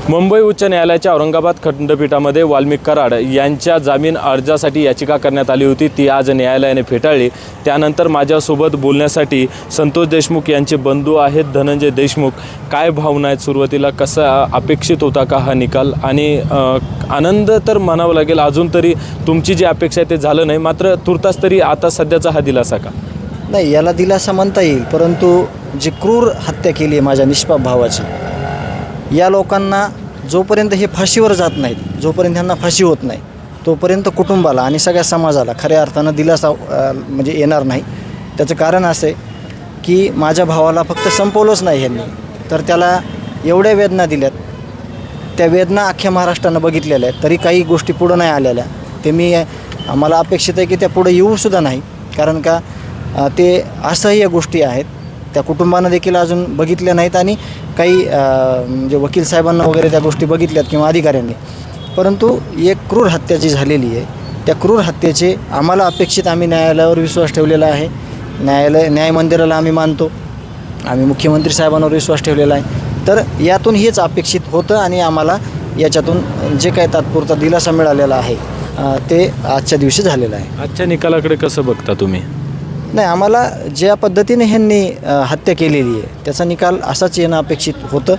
मुंबई उच्च न्यायालयाच्या औरंगाबाद खंडपीठामध्ये वाल्मिक कराड यांच्या जामीन अर्जासाठी याचिका करण्यात आली होती. ती आज न्यायालयाने फेटाळली. त्यानंतर माझ्यासोबत बोलण्यासाठी संतोष देशमुख यांचे बंधू आहेत धनंजय देशमुख. काय भावना आहेत, सुरुवातीला कसा अपेक्षित होता का हा निकाल? आणि आनंद तर म्हणावं लागेल, अजून तरी तुमची जी अपेक्षा आहे ते झालं नाही, मात्र तुर्तास तरी आता सध्याचा हा दिलासा का? नाही, याला दिलासा म्हणता येईल, परंतु जी क्रूर हत्या केली आहे माझ्या निष्पाप भावाची, या लोकांना जोपर्यंत हे फाशीवर जात नाहीत, जोपर्यंत त्यांना फाशी होत नाही, तोपर्यंत कुटुंबाला आणि सगळ्या समाजाला खऱ्या अर्थानं दिलासा म्हणजे येणार नाही. त्याचं कारण असं आहे की माझ्या भावाला फक्त संपवलंच नाही ह्यांनी, तर त्याला एवढ्या वेदना दिल्यात, त्या वेदना अख्ख्या महाराष्ट्रानं बघितलेल्या आहेत, तरी काही गोष्टी पुढं नाही आलेल्या. ते मला अपेक्षित आहे की त्या पुढे येऊसुद्धा नाही, कारण का ते असह्य गोष्टी आहेत. त्या कुटुंबानं देखील अजून बघितल्या नाहीत आणि काही म्हणजे वकील साहेबांना वगैरे त्या गोष्टी बघितल्यात किंवा अधिकाऱ्यांनी. परंतु एक क्रूर हत्या जी झालेली आहे, त्या क्रूर हत्येचे आम्हाला अपेक्षित, आम्ही न्यायालयावर विश्वास ठेवलेला आहे, न्याय मंदिराला आम्ही मानतो, आम्ही मुख्यमंत्री साहेबांवर विश्वास ठेवलेला आहे. तर यातून हेच अपेक्षित होतं आणि आम्हाला याच्यातून जे काही तात्पुरता दिलासा मिळालेला आहे ते आजच्या दिवशी झालेलं आहे. आजच्या निकालाकडे कसं बघता तुम्ही? नाही, आम्हाला ज्या पद्धतीने ह्यांनी हत्या केलेली आहे त्याचा निकाल असाच येणं अपेक्षित होतं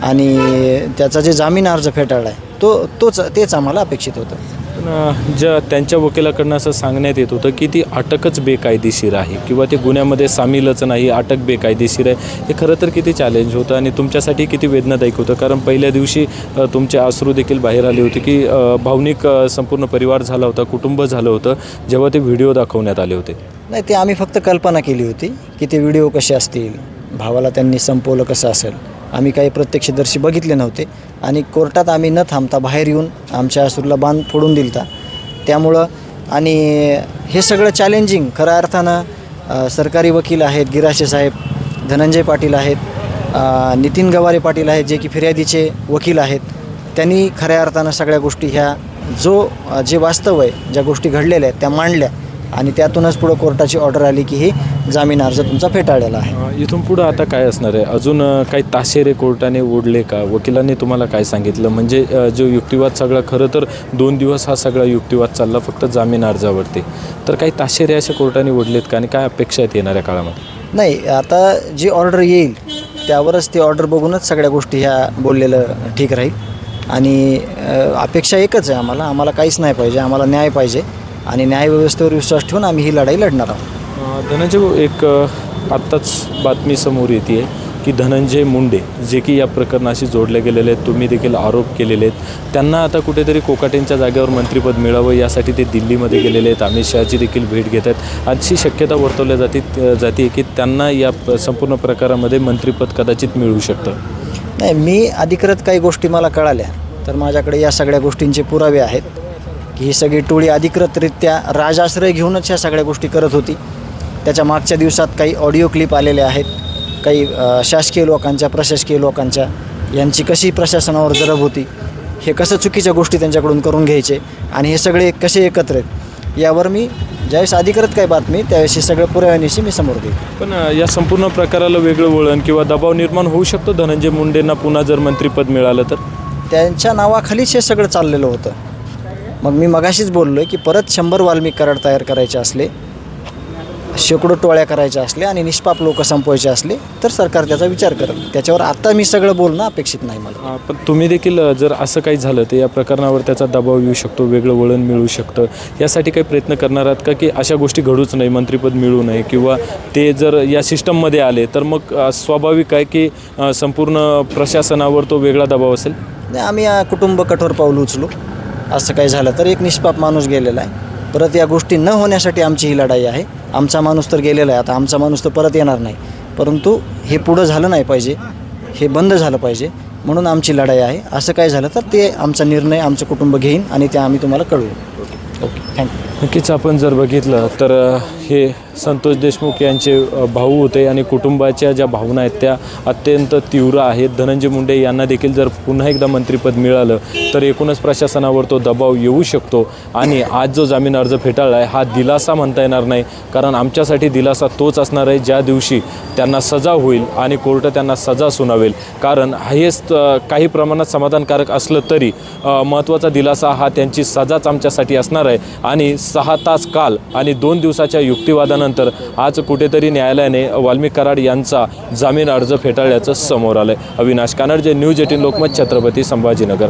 आणि त्याचा जे जामीन अर्ज फेटाळला आहे तेच आम्हाला अपेक्षित होतं. पण त्यांच्या वकिलाकडनं असं सांगण्यात येत होतं की ती अटकच बेकायदेशीर आहे किंवा ते गुन्ह्यामध्ये सामीलच नाही, अटक बेकायदेशीर आहे. हे खरं तर किती चॅलेंज होतं आणि तुमच्यासाठी किती वेदनादायक होतं, कारण पहिल्या दिवशी तुमचे अश्रू देखील बाहेर आले होते की भावनिक संपूर्ण परिवार झाला होता, कुटुंब झालं होतं जेव्हा ते व्हिडिओ दाखवण्यात आले होते. नाही, ते आम्ही फक्त कल्पना केली होती की ते व्हिडिओ कसे असतील, भावाला त्यांनी संपवलं कसं असेल. आम्ही काही प्रत्यक्षदर्शी बघितले नव्हते आणि कोर्टात आम्ही न थांबता बाहेर येऊन आमच्या अश्रूला बांध फोडून दिलता. त्यामुळं आणि हे सगळं चॅलेंजिंग खऱ्या अर्थानं सरकारी वकील आहेत, गिराशे साहेब, धनंजय पाटील आहेत, नितीन गवारे पाटील आहेत, जे की फिर्यादीचे वकील आहेत. त्यांनी खऱ्या अर्थानं सगळ्या गोष्टी ह्या जे वास्तव आहे, ज्या गोष्टी घडलेल्या आहेत त्या मांडल्या आणि त्यातूनच पुढं कोर्टाची ऑर्डर आली की हे जामीन अर्ज तुमचा फेटाळलेला आहे. इथून पुढं आता काय असणार आहे? अजून काही ताशेरे कोर्टाने ओढले का? वकिलांनी तुम्हाला काय सांगितलं? म्हणजे जो युक्तिवाद सगळा, खरं तर 2 दिवस हा सगळा युक्तिवाद चालला फक्त जामीन अर्जावरती, तर काही ताशेरे असे कोर्टाने ओढलेत का आणि काय अपेक्षा आहेत येणाऱ्या काळामध्ये? नाही, आता जी ऑर्डर येईल त्यावरच ती ऑर्डर बघूनच सगळ्या गोष्टी ह्या बोललेलं ठीक राहील. आणि अपेक्षा एकच आहे, आम्हाला काहीच नाही पाहिजे, आम्हाला न्याय पाहिजे आणि न्यायव्यवस्थेवर विश्वास ठेवून आम्ही ही लढाई लढणार आहोत. धनंजय, एक आत्ताच बातमी समोर येते आहे की धनंजय मुंडे जे की या प्रकरणाशी जोडले गेलेले आहेत, तुम्ही देखील आरोप केलेले आहेत, त्यांना आता कुठेतरी कोकाटेंच्या जागेवर मंत्रिपद मिळावं यासाठी ते दिल्लीमध्ये गेलेले आहेत, अमित शहाची देखील भेट घेत आहेत. अशी शक्यता वर्तवल्या जाते की त्यांना या संपूर्ण प्रकारामध्ये मंत्रिपद कदाचित मिळू शकतं. नाही, मी अधिकृत काही गोष्टी मला कळाल्या तर माझ्याकडे या सगळ्या गोष्टींचे पुरावे आहेत की ही सगळी टोळी अधिकृतरित्या राजाश्रय घेऊनच ह्या सगळ्या गोष्टी करत होती. त्याच्या मागच्या दिवसात काही ऑडिओ क्लिप आलेले आहेत, काही शासकीय लोकांच्या, प्रशासकीय लोकांच्या, यांची कशी प्रशासनावर जरब होती, हे कसं चुकीच्या गोष्टी त्यांच्याकडून करून घ्यायचे आणि हे सगळे कसे एकत्र आहेत, यावर मी ज्यावेळेस अधिकृत काही बातमी त्यावेळेस हे सगळं पुराव्यानिशी मी समोर देईन. पण या संपूर्ण प्रकाराला वेगळं वळण किंवा दबाव निर्माण होऊ शकतो धनंजय मुंडेंना पुन्हा जर मंत्रिपद मिळालं तर? त्यांच्या नावाखालीच हे सगळं चाललेलं होतं. मग मी मगाशीच बोललो आहे की परत 100 वाल्मिक कराड तयार करायचे असले, शेकडो टोळ्या करायच्या असल्या आणि निष्पाप लोक संपवायचे असले तर सरकार त्याचा विचार करेल. त्याच्यावर आता मी सगळं बोलणं अपेक्षित नाही मला. पण तुम्ही देखील जर असं काही झालं तर या प्रकरणावर त्याचा दबाव येऊ शकतो, वेगळं वळण मिळू शकतं, यासाठी काही प्रयत्न करणार आहात का की अशा गोष्टी घडूच नाही, मंत्रिपद मिळू नये किंवा ते जर या सिस्टममध्ये आले तर मग स्वाभाविक आहे की संपूर्ण प्रशासनावर तो वेगळा दबाव असेल? नाही, आम्ही कुटुंब कठोर पाऊल उचलू. असं काही झालं तर एक निष्पाप माणूस गेलेला आहे, परत या गोष्टी न होण्यासाठी आमची ही लढाई आहे. आमचा माणूस तर गेलेला आहे, आता आमचा माणूस तर परत येणार नाही, परंतु हे पुढं झालं नाही पाहिजे, हे बंद झालं पाहिजे म्हणून आमची लढाई आहे. असं काय झालं तर ते आमचा निर्णय आमचं कुटुंब घेईन आणि ते आम्ही तुम्हाला कळवू. Okay, thank you. नक्कीच आपण जर बघितलं तर हे संतोष देशमुख यांचे भाऊ होते आणि कुटुंबाच्या ज्या भावना आहेत त्या अत्यंत तीव्र आहेत. धनंजय मुंडे यांना देखील जर पुन्हा एकदा मंत्रिपद मिळालं तर एकूणच प्रशासनावर तो दबाव येऊ शकतो आणि आज जो जामीन अर्ज फेटाळला आहे हा दिलासा म्हणता येणार नाही, कारण आमच्यासाठी दिलासा तोच असणार आहे ज्या दिवशी त्यांना सजा होईल आणि कोर्ट त्यांना सजा सुनावेल. कारण हेच काही प्रमाणात समाधानकारक असलं तरी महत्त्वाचा दिलासा हा त्यांची सजाच आमच्यासाठी असणार आहे. आणि 6 तास काल आणि 2 दिवसाच्या युक्तिवादानंतर आज कुठेतरी न्यायालयाने वाल्मिक कराड यांचा जामीन अर्ज फेटाळल्याचं समोर आलं आहे. अविनाश कानडजे, न्यूज 18 लोकमत, छत्रपती संभाजीनगर.